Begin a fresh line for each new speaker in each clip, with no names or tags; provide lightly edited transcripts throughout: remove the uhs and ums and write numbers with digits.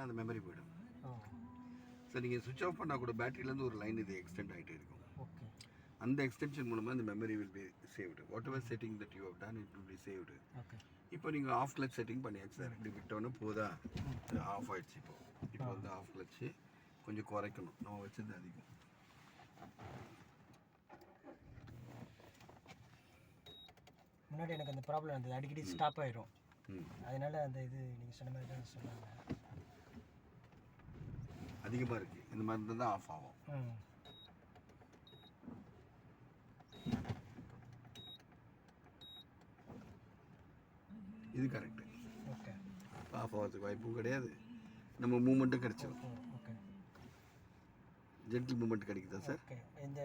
அந்த மெமரி போயிடும்.
ஓ
ஸோ நீங்கள் சுவிட்ச் ஆஃப் பண்ணால் கூட பேட்டரியிலேருந்து ஒரு லைன் இது எக்ஸ்டெண்ட் ஆகிட்டே இருக்கும்.
ஓகே
அந்த எக்ஸ்டென்ஷன் மூலமாக இந்த memory will be saved. Whatever setting that you have done it will be saved.
Okay
இப்போ நீங்கள் ஆஃப் கிளச் செட்டிங் பண்ணியாச்சு சார். இப்படி விட்டோன்னே போதா ஆஃப் ஆகிடுச்சு. இப்போ வந்து ஆஃப் கிளச்சு கொஞ்சம் குறைக்கணும். நம்ம வச்சது அதிகம்.
முன்னாடி எனக்கு அந்த ப்ராப்ளம் இருந்தது, அடிக்கடி ஸ்டாப் ஆயிரும். அதனால அந்த இது நீங்கள் சொன்ன மாதிரி தான் சொன்னாங்க.
அதிகமாக இருக்குது இந்த மாதிரி இருந்தால் தான் ஆஃப் ஆகும். இது கரெக்டு.
ஓகே
ஆஃப் ஆகிறதுக்கு வாய்ப்பும் கிடையாது, நம்ம மூமெண்ட்டும் கிடைச்சிடும்.
ஓகே
ஜென்டில் மூமெண்ட் கிடைக்குதா சார்?
ஓகே இந்த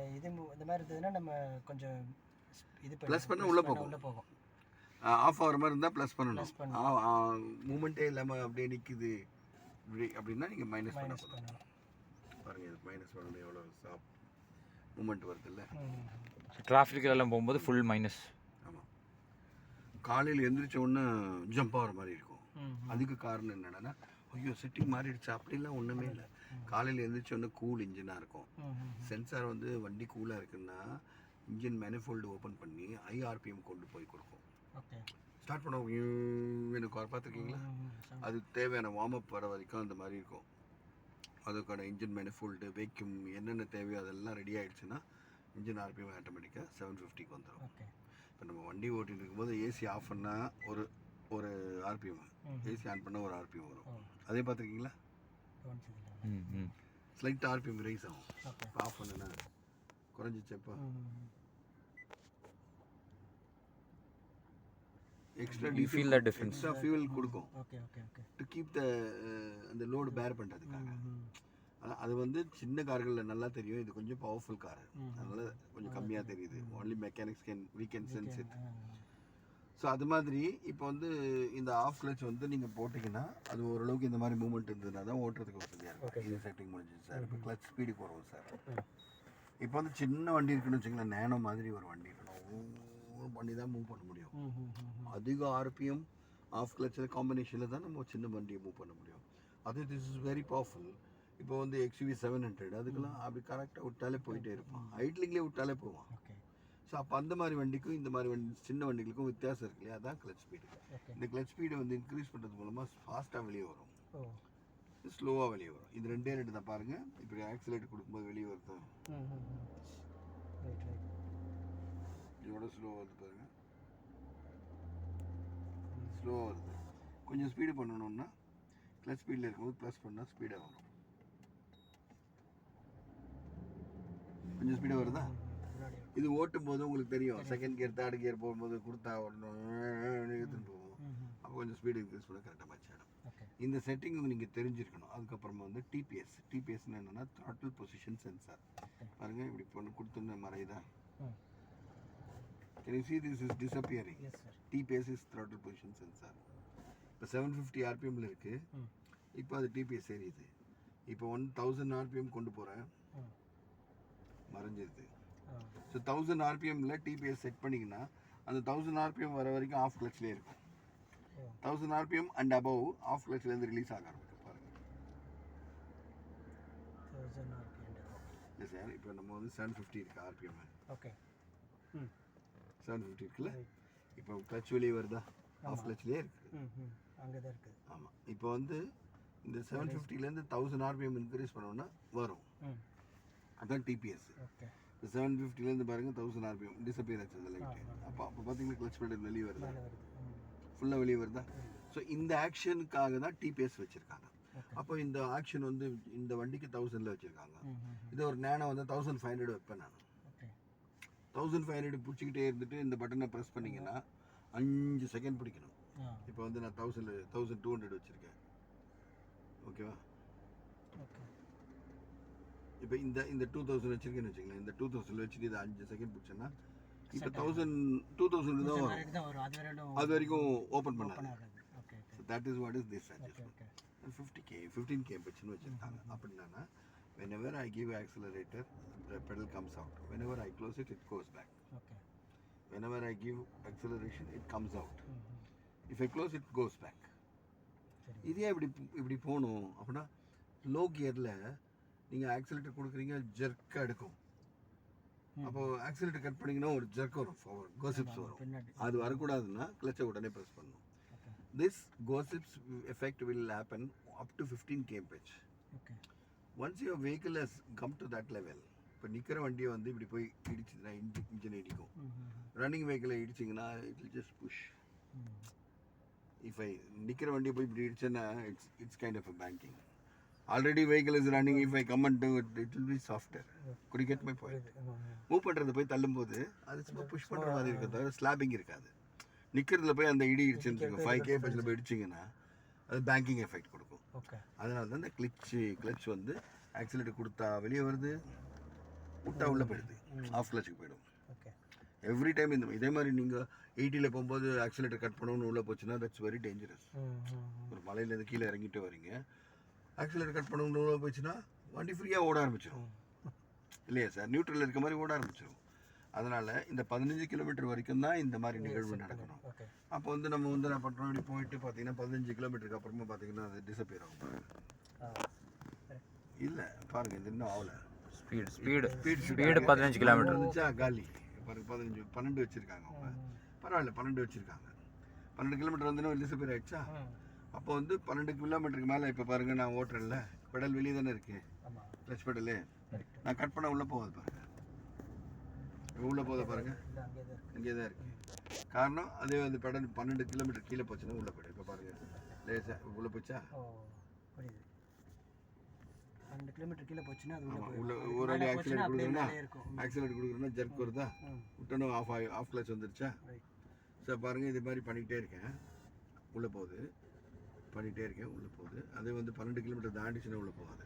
இந்த மாதிரி இருந்ததுன்னா நம்ம கொஞ்சம் இது
ப்ளஸ் பண்ண உள்ளே போகும். ஆஃப் ஆகிற மாதிரி இருந்தால் ப்ளஸ் பண்ணணும். மூமெண்ட்டே இல்லாமல் அப்படியே நிற்குது இப்படி அப்படின்னா நீங்கள் மைனஸ் பண்ணணும். பாருங்கள், இது மைனஸ் பண்ணணும். எவ்வளோ சாப் மூமெண்ட் வருது இல்லை?
டிராஃபிக்கெல்லாம் போகும்போது ஃபுல் மைனஸ்.
ஆமாம், காலையில் எழுந்திரிச்ச உடனே ஜம்ப் ஆகிற மாதிரி இருக்கும். அதுக்கு காரணம் என்னென்னா, ஐயோ செட்டிங் மாறிடுச்சு அப்படிலாம் ஒன்றுமே இல்லை. காலையில் எழுந்திரிச்ச உடனே கூல் இன்ஜினாக இருக்கும். சென்சார் வந்து வண்டி கூலாக இருக்குன்னா இன்ஜின் மேனிஃபோல்டு ஓப்பன் பண்ணி ஐஆர்பிஎம் கொண்டு போய் கொடுக்கும். ஸ்டார்ட் பண்ண எனக்கு பார்த்துருக்கீங்களா? அது தேவையான வார்ம் அப் வர வரைக்கும் அந்த மாதிரி இருக்கும். அதுக்கான இன்ஜின் மேனிஃபோல்டு வேக்யூம் என்னென்ன தேவையோ அதெல்லாம் ரெடி ஆகிடுச்சுன்னா இன்ஜின் ஆர்பிஎம் ஆட்டோமேட்டிக்காக 750க்கு வந்துடும். இப்போ நம்ம வண்டி ஓட்டிகிட்டு இருக்கும்போது ஏசி ஆஃப் பண்ணால் ஒரு ஆர்பிஎம், ஏசி ஆன் பண்ணால் ஒரு ஆர்பிஎம் வரும். அதே பார்த்துருக்கீங்களா? ஸ்லைட் ஆர்பிஎம் ரைஸ் ஆகும். இப்போ ஆஃப் பண்ணுன்னா குறைஞ்சிச்சப்போ எக்ஸ்ட்ரா ஃபியூல் கொடுக்கும் டு கீப் அந்த லோடு பேர் பண்ணுறதுக்காக. அது வந்து சின்ன கார்களில் நல்லா தெரியும், இது கொஞ்சம் பவர்ஃபுல் கார், அதனால கொஞ்சம் கம்மியாக தெரியுது. Only mechanics we can sense it. So அது மாதிரி இப்போ வந்து இந்த ஆஃப் கிளச் வந்து நீங்கள் போட்டிங்கன்னா அது ஓரளவுக்கு இந்த மாதிரி மூவ்மெண்ட் இருந்ததுன்னா தான் ஓட்டுறதுக்கு வசதியாக இருக்கும். இது செட்டிங் முடிஞ்சிச்சு சார். இப்போ கிளச் ஸ்பீடுக்கு வரும் சார். இப்போ வந்து சின்ன வண்டி இருக்குன்னு வச்சுங்களேன், நேனோ மாதிரி ஒரு வண்டி இருக்கணும், பண்ணி தான் மூவ் பண்ண முடியும். அதிக ஆர்பிஎம் ஆஃப் கிளச்சில் காம்பினேஷனில் தான் நம்ம சின்ன வண்டியை மூவ் பண்ண முடியும். அது திஸ் இஸ் வெரி பவர்ஃபுல். இப்போ வந்து XUV 700 அதுக்கெல்லாம் அப்படி கரெக்டாக விட்டாலே போயிட்டே இருப்பான், ஐட்லிங்லேயே விட்டாலே போவான். ஸோ அப்போ அந்த மாதிரி வண்டிக்கும் இந்த மாதிரி வண்டி சின்ன வண்டிகளுக்கும் வித்தியாசம் இருக்கு இல்லையா? அதான் கிளச் ஸ்பீடு. இந்த கிளச் ஸ்பீடை வந்து இன்க்ரீஸ் பண்ணுறது மூலமாக ஃபாஸ்ட்டாக வெளியே வரும், ஸ்லோவாக வெளியே வரும். இது ரெண்டே தான் பாருங்கள். இப்படி ஆக்சிலேட் கொடுக்கும்போது வெளியே வருது, இதோட ஸ்லோவாக வருது பாருங்கள், ஸ்லோவாக வருது. கொஞ்சம் ஸ்பீடு பண்ணணும்னா கிளச் ஸ்பீடில் இருக்கும்போது ப்ளஸ் பண்ணால் ஸ்பீடாக வரும். கொஞ்சம் ஸ்பீடாக வருதா? இது ஓட்டும் போது உங்களுக்கு தெரியும், செகண்ட் கியர் தேர்ட் கியர் போகும்போது கொடுத்தா ஒன்றும் எடுத்துன்னு போகும். அப்போ கொஞ்சம் ஸ்பீடு இன்க்ரீஸ் பண்ண கரெக்டாக மேட்ச் ஆகிடும். இந்த செட்டிங் நீங்கள் தெரிஞ்சிருக்கணும். அதுக்கப்புறமா வந்து டிபிஎஸ்ன்னு என்னென்னா த்ராட்டில் பொசிஷன் சென்சார். பாருங்கள், இப்படி பொண்ணு கொடுத்துன்னு மறையுதா? Can you see this is disappearing?
Yes sir.
TPS is throttle position sensor. இப்போ 750 RPMல இருக்கு. இப்போ அது TPS ஏறியுது. இப்போ 1000 RPM கொண்டு போகிறேன், மறைஞ்சிருது. ஸோ 1000 RPMல TPS செட் பண்ணிங்கன்னா அந்த 1000 RPM வர வரைக்கும் ஆஃப் கிளச்லேயே இருக்கும். 1000 RPM அண்ட் அபவ் ஆஃப் கிளச்லேருந்து ரிலீஸ் ஆக ஆரம்பிக்கும். பாருங்கள்,
1000 RPM.
இல்லை சார், இப்போ நம்ம வந்து 750 இருக்கு RPM.
ஓகே,
750 இருக்குல்ல? இப்போ கிளச் வெளியே வருதா? ஆஃப் கிளச்லேயே இருக்குது,
அங்கே தான் இருக்குது.
ஆமாம். இப்போ வந்து இந்த 750லேருந்து 1000 RPM இன்க்ரீஸ் பண்ணோன்னா வரும், அதான் டிபிஎஸ்.
ஓகே,
இந்த 750லேருந்து பாருங்கள் 1000 RPM டிஸப்பியர் ஆச்சு அந்த லைட்டு. அப்போ பார்த்தீங்கன்னா கிளச் பெடல் வெளியே வருதா? ஃபுல்லாக வெளியே வருதா? ஸோ இந்த ஆக்ஷனுக்காக தான் டிபிஎஸ் வச்சுருக்காங்க. அப்போ இந்த ஆக்ஷன் வந்து இந்த வண்டிக்கு 1000ல் வச்சுருக்காங்க. இது ஒரு நேனோ வந்து 1500 வைப்பேன் நான். 1500 பிடிச்சிக்கிட்டே இருந்துட்டு இந்த பட்டனை ப்ரெஸ் பண்ணிங்கன்னா 5 செகண்ட் பிடிக்கணும். இப்போ வந்து நான் 1200 வச்சுருக்கேன், ஓகேவா? இப்போ இந்த 2000 வச்சுருக்கேன்னு வச்சுங்களேன். இந்த 2000 வச்சுட்டு இதை 5 செகண்ட் பிடிச்சேன்னா இப்போ 2000 தான் வரும். அது வரைக்கும் ஓப்பன் பண்ணாது. So that is what is this adjustment. 15K வச்சுன்னு வச்சுருக்காங்க. அப்படின்னா whenever I give accelerator, the pedal comes out. Whenever I close it, it goes back. Whenever I give acceleration, it comes out. If I close it, goes back. இதே இப்படி போகணும் அப்படின்னா low கியரில் நீங்கள் oscillator கொடுக்குறீங்க ஜெர்க்காக எடுக்கும். அப்போது ஆக்சிலேட்டர் கட் பண்ணிங்கன்னா ஒரு ஜெர்க் வரும், ஃபார்வர்ட் கோசிப்ஸ் வரும். அது வரக்கூடாதுன்னா கிளச்சை உடனே ப்ரெஸ் பண்ணணும். திஸ் கோசிப்ஸ் effect will happen up to 15 kmph. Once your vehicle has come to that level, இப்போ நிற்கிற வண்டியை வந்து இப்படி போய் இடிச்சுதுன்னா இன்ஜின் இடிக்கும். ரன்னிங் வெஹிக்கிளை இடிச்சிங்கன்னா it will just push. If I நிற்கிற வண்டியை போய் இப்படி இடிச்சேன்னா it's kind of a banging. Already vehicle is running, if I come and do it will be softer. Could you get my point? Move பண்ணுறது போய் தள்ளும்போது அது சும்மா புஷ் பண்ணுற மாதிரி இருக்கிறது தவிர ஸ்லாபிங் இருக்காது. நிற்கிறதுல போய் அந்த இடி இடிச்சுன்னு 5 kmph போய் இடிச்சிங்கன்னா அது பேங்கிங் எஃபெக்ட் கொடுக்கும். அதனால தான் இந்த கிளச் வந்து ஆக்சிலேட்டர் கொடுத்தா வெளியே வருது, விட்டா உள்ளே போயிடுது, ஆஃப் கிளச்சுக்கு போயிடும். எவ்ரி டைம் இதே மாதிரி நீங்கள் 80ல் போகும்போது ஆக்சிலேட்டர் கட் பண்ணணும்னு உள்ளே போச்சுன்னா தட்ஸ் வெரி டேஞ்சரஸ். ஒரு மலையிலேருந்து கீழே இறங்கிட்டு வரீங்க, ஆக்சிலேட்டர் கட் பண்ணணும்னு உள்ளே போச்சுன்னா வண்டி ஃப்ரீயாக ஓட ஆரம்பிச்சிடும் இல்லையா சார்? நியூட்ரலில் இருக்க மாதிரி ஓட ஆரம்பிச்சிடும். அதனால் இந்த 15 km வரைக்கும் தான் இந்த மாதிரி நிகழ்வு நடக்கணும். அப்போ வந்து நம்ம வந்து என்ன பண்ணுறோம், இப்படி போயிட்டு பார்த்தீங்கன்னா 15 km அப்புறமா பார்த்தீங்கன்னா அது டிஸப்பியர் ஆகும். இல்லை பாருங்கள், இது இன்னும் ஆகலை.
ஸ்பீடு 15 km
இருந்துச்சா காலி. பாருங்க 12 வச்சுருக்காங்க அவங்க. பரவாயில்ல 12 வச்சுருக்காங்க. 12 km வந்து டிஸப்பியர் ஆகிடுச்சா? அப்போ வந்து 12 km மேலே இப்போ பாருங்கள் நான் ஓட்டுறேன்ல, பெடல் வெளியே தானே இருக்குது, கிளச் பெடலு. நான் கட் பண்ண உள்ளே போகாது பாருங்கள், உள்ளே போகுது பாருங்கள், இங்கே தான் இருக்குது. காரணம் அதே வந்து பெடல் 12 km கீழே போச்சுன்னா உள்ளே போய்டும். இப்போ பாருங்கள் லேசாக உள்ளே போச்சா?
12 km கீழே போச்சுன்னா அது
உள்ள ஒரு அடி ஆக்சிலேட்டர் கொடுக்குறேன்னா ஜர்க் வருதா, விட்டணும் ஆஃப் கிளச் வந்துருச்சா? ஸோ பாருங்கள் இது மாதிரி பண்ணிக்கிட்டே இருக்கேன், உள்ளே போகுது, பண்ணிகிட்டே இருக்கேன், உள்ளே போகுது. அதே வந்து 12 km தாண்டிச்சுன்னா உள்ளே போகாது.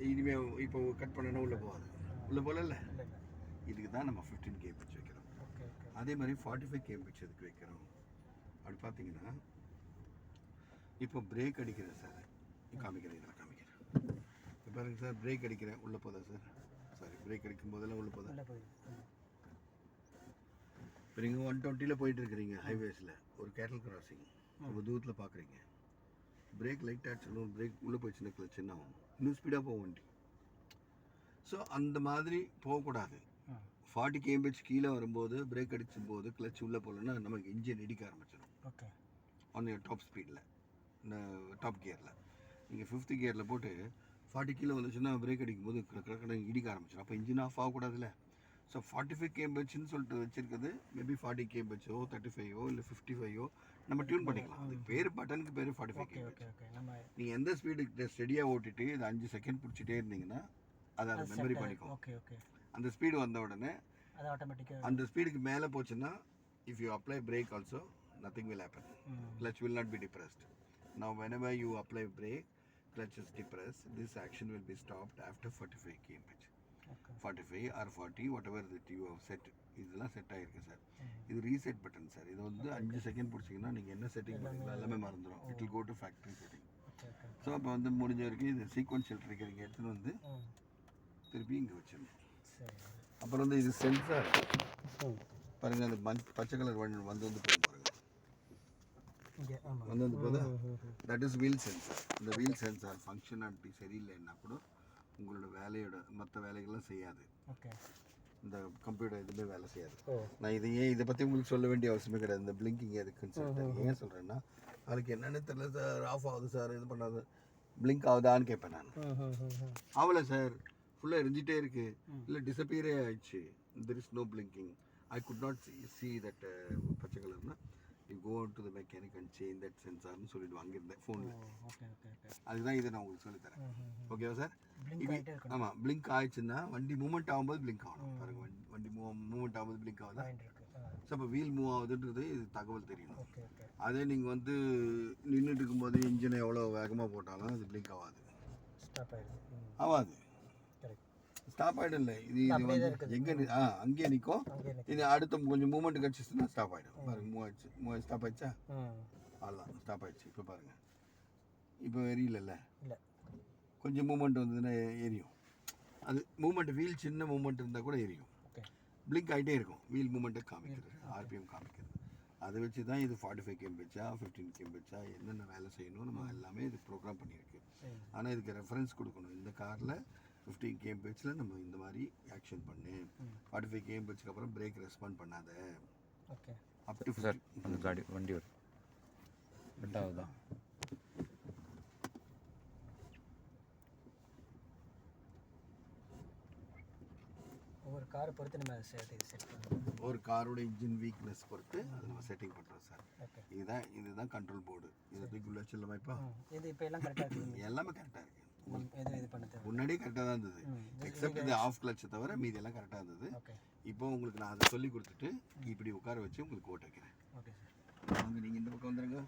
இனிமேல் இப்போ கட் பண்ணனா உள்ளே போகாது, உள்ளே போகல. இதுக்கு தான் நம்ம 15 kmph வைக்கிறோம். அதே மாதிரி 45 kmph எதுக்கு வைக்கிறோம் அப்படி பார்த்தீங்கன்னா, இப்போ பிரேக் அடிக்கிறேன் சார், காமிக்கிறேன் இப்போ பாருங்கள் சார், பிரேக் அடிக்கிறேன் உள்ளே போதா சார்? சாரி, பிரேக் அடிக்கும் போதெல்லாம் உள்ளே போதா? இப்போ நீங்கள் 120ல் போயிட்டு இருக்கிறீங்க ஹைவேஸில், ஒரு கேட்டல் கிராசிங் ரொம்ப தூரத்தில் பார்க்குறீங்க, பிரேக் லைட்டாக அடிச்சிடணும், பிரேக் உள்ளே போயிடுச்சுன்னா கிளச் என்ன ஆகும்? இன்னும் ஸ்பீடாக போக வண்டி. ஸோ அந்த மாதிரி போகக்கூடாது. 40 kmph கீழே வரும்போது பிரேக் அடிச்சும் போது கிளச் உள்ளே போகலன்னா நமக்கு இன்ஜின் இடிக்க ஆரம்பிச்சிடும். ஆன் டாப் ஸ்பீடில், இந்த டாப் கியரில் நீங்கள் 5th கியரில் போட்டு 40 கீழே வந்துச்சுன்னா பிரேக் அடிக்கும் போது இடிக்க ஆரம்பிச்சிடும். அப்போ இன்ஜின் ஆஃப் ஆகக்கூடாதுல்ல. ஸோ 45 kmph சொல்லிட்டு வச்சுருக்கிறது மேபி 40 kmph 35 இல்லை 55 நம்ம டியூன் பண்ணிக்கலாம். அதுக்கு பேர் பட்டனுக்கு பேர் 45 kmph. நீங்கள் எந்த ஸ்பீடு ஸ்டெடியாக ஓட்டிட்டு இது 5 செகண்ட் பிடிச்சிட்டே இருந்தீங்கன்னா அதை மெமரி பண்ணிக்கும். அந்த ஸ்பீடு வந்த உடனே அந்த ஸ்பீடுக்கு மேலே போச்சுன்னா if you apply break also nothing will happen. Clutch will not be depressed. Now whenever you apply brake, clutch is depressed, this action will be stopped after 45 kmph. 45 or 40 whatever that you have set. இதெல்லாம் set ஆகிருக்கு sir. இது reset button sir. இது வந்து 5 second பிடிச்சிங்கன்னா நீங்கள் என்ன setting பண்ணிங்களோ எல்லாமே மறந்துடும். It will go to factory setting. So அப்போ வந்து முடிஞ்ச வரைக்கும் இது சீக்வன்ஷியல் ட்ரிகர் இங்கே எடுத்துன்னு வந்து திருப்பி இங்கே வச்சிடணும். அப்புறம் வந்து இது சென்சார் பாருங்கள், அந்த பச்சை கலர் வந்து போகும் பாருங்கள், வந்து போதா? That is wheel sensor. இந்த வீல் சென்சார் ஃபங்க்ஷனாலிட்டி சரியில்லைன்னா கூட உங்களோட வேலையோட மற்ற வேலைகள்லாம் செய்யாது. இந்த கம்ப்யூட்டர் எதுவுமே வேலை செய்யாது. நான் இதை பற்றி உங்களுக்கு சொல்ல வேண்டிய அவசியமே கிடையாது. இந்த பிளிங்கிங் எதுக்குன்னு சொல்லிட்டு ஏன் சொல்கிறேன்னா, அதுக்கு என்னென்னு தெரியல சார், ஆஃப் ஆகுது சார், இது பண்ணாது, பிளிங்க் ஆகுதான்னு கேட்பேன் நான். ஆகலை சார், ஃபுல்லாக எரிஞ்சிட்டே இருக்குது, இல்லை டிஸப்பியரே ஆயிடுச்சு, there is no blinking, I could not see that பச்சை கலர்னா you go to the mechanic and change that சென்சார்னு சொல்லிவிடுவோம் அங்கிருந்தேன் ஃபோனில். அதுதான் இதை நான் உங்களுக்கு சொல்லித்தரேன். ஓகேவா சார்? ஆமாம், பிளிங்க் ஆயிடுச்சுன்னா வண்டி மூவ்மெண்ட் ஆகும்போது பிளிங்க் ஆகணும். பாருங்கள், வண்டி மூவ்மெண்ட் ஆகும்போது பிளிங்க் ஆகுதா? ஸோ அப்போ வீல் மூவ் ஆகுதுன்றது இது தகவல் தெரியணும். அதே நீங்கள் வந்து நின்றுட்டு இருக்கும்போது இன்ஜினை எவ்வளோ வேகமாக போட்டாலும் அது பிளிங்க் ஆகாது, ஆகாது, ஸ்டாப் ஆகிடும். இல்லை இது வந்து எங்கே அங்கேயே நிற்கும். இது அடுத்த கொஞ்சம் மூவ்மெண்ட் கிடச்சிச்சுன்னா ஸ்டாப் ஆகிடும். பாருங்க, மூவ் ஆயிடுச்சு, ஸ்டாப் ஆயிடுச்சா? அவ்வளோதான், ஸ்டாப் ஆயிடுச்சு. இப்போ பாருங்கள், இப்போ எரியல, கொஞ்சம் மூவ்மெண்ட் வந்ததுன்னா எரியும். அது மூவ்மெண்ட் வீல் சின்ன மூவ்மெண்ட் இருந்தால் கூட எரியும். பிளிங்க் ஆகிட்டே இருக்கும், வீல் மூவ்மெண்ட்டை காமிக்கிறது, ஆர்பிஎம் காமிக்கிறது. அதை வச்சு தான் இது 45 kmph 15 kmph என்னென்ன வேலை செய்யணும் நம்ம எல்லாமே இது ப்ரோக்ராம் பண்ணியிருக்கு. ஆனால் இதுக்கு ரெஃபரன்ஸ் கொடுக்கணும். இந்த காரில் 15 kmph நம்ம இந்த மாதிரி ஆக்ஷன் பண்ணு, 45 kmph அப்புறம் பிரேக் ரெஸ்பாண்ட் பண்ணாத,
ஓகே
அப் டு
சார் அந்த காடி வண்டி வரும் ரெண்டாவதா
ஒவ்வொரு காரை பொறுத்து நம்ம செட் பண்ணுவோம்.
ஒரு காரோட இன்ஜின் வீக்னஸ் பொறுத்து அதை நம்ம செட்டிங் பண்ணுறோம் சார்.
ஓகே
இதுதான் கண்ட்ரோல் போர்டு. இதை தூக்கி செல்லமா இப்போ
இது இப்போ எல்லாம் கரெக்டாக இருக்குது.
எல்லாமே கரெக்டாக இருக்குது.
இது பண்ண தேவை.
முன்னாடியே கரெக்டாக தான் இருந்தது, எக்ஸப்ட் இது ஆஃப் கிளட்சை தவிர மீதி எல்லாம் கரெக்டாக இருந்தது.
ஓகே
இப்போ உங்களுக்கு நான் அதை சொல்லி கொடுத்துட்டு இப்படி உட்கார வச்சு உங்களுக்கு ஓட்ட வைக்கிறேன்.
Okay sir.
வாங்க நீங்கள் இந்த பக்கம் வந்துடுங்க.